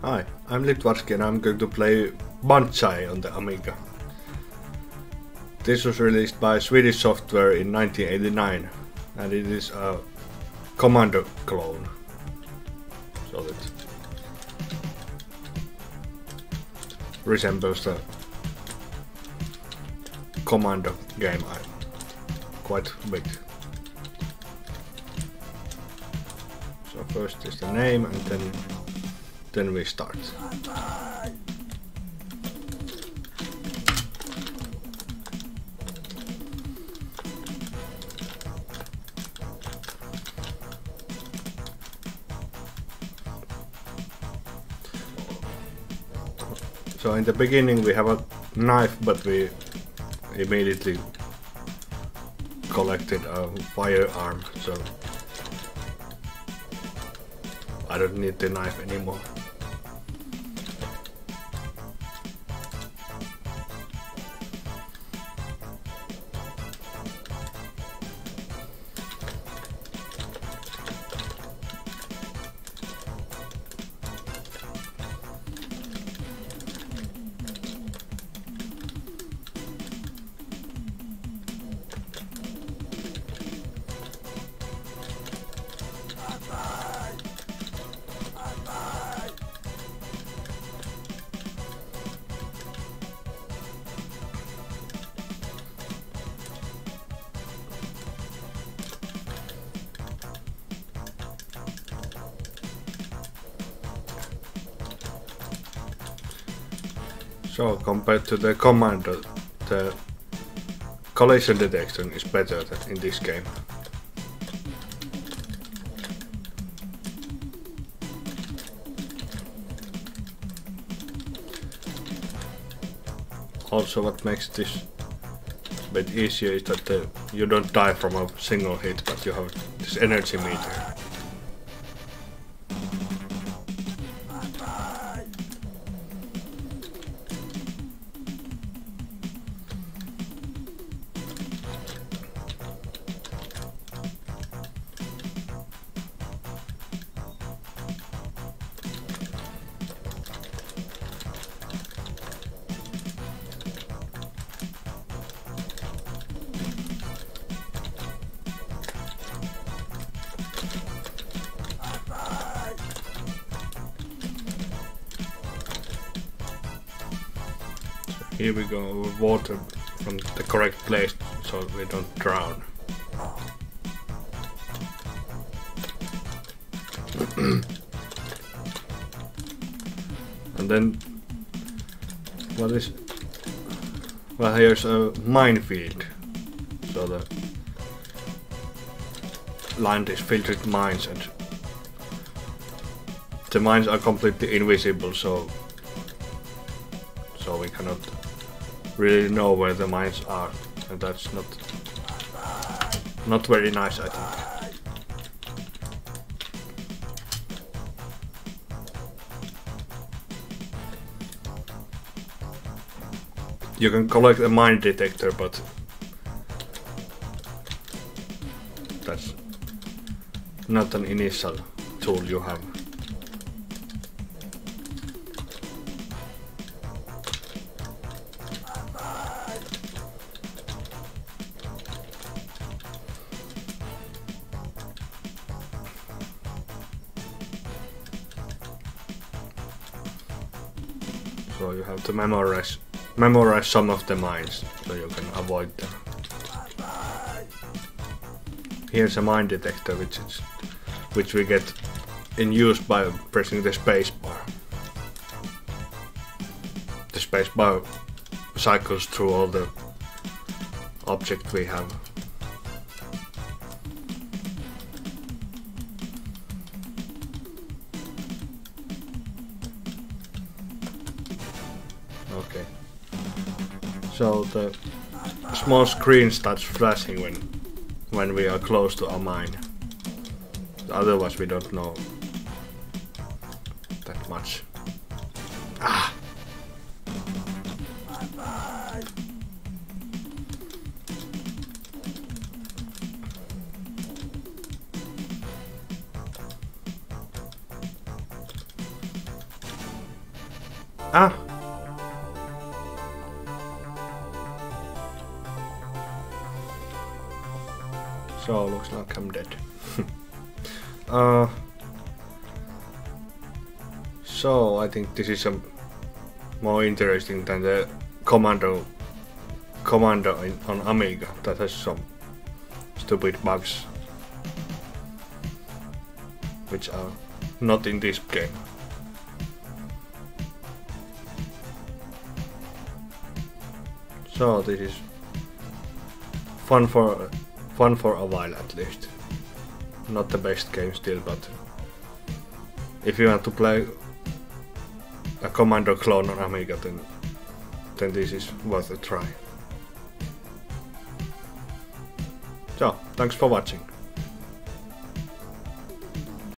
Hi, I'm Litvarski and I'm going to play Banzai on the Amiga. This was released by Swedish software in 1989 and it is a Commando clone. So it resembles the Commando game quite a bit. So first is the name and then we start. So in the beginning we have a knife, but we immediately collected a firearm, so I don't need the knife anymore. So compared to the Commando, the collision detection is better in this game. Also what makes this a bit easier is that you don't die from a single hit, but you have this energy meter. Here we go, water from the correct place so we don't drown. And then what is, well, here's a minefield, so the land is filled with mines and the mines are completely invisible, so we cannot really know where the mines are, and that's not very nice, I think. You can collect a mine detector, but that's not an initial tool you have. So you have to memorize some of the mines so you can avoid them. Here's a mine detector which we get in use by pressing the space bar. The space bar cycles through all the objects we have. Okay. So the small screen starts flashing when we are close to a mine. Otherwise we don't know that much. Ah! Ah! So, looks like I'm dead. So, I think this is more interesting than the Commando on Amiga that has some stupid bugs which are not in this game. So this is fun for a while at least. Not the best game still, but if you want to play a Commando clone on Amiga, then this is worth a try. So, thanks for watching.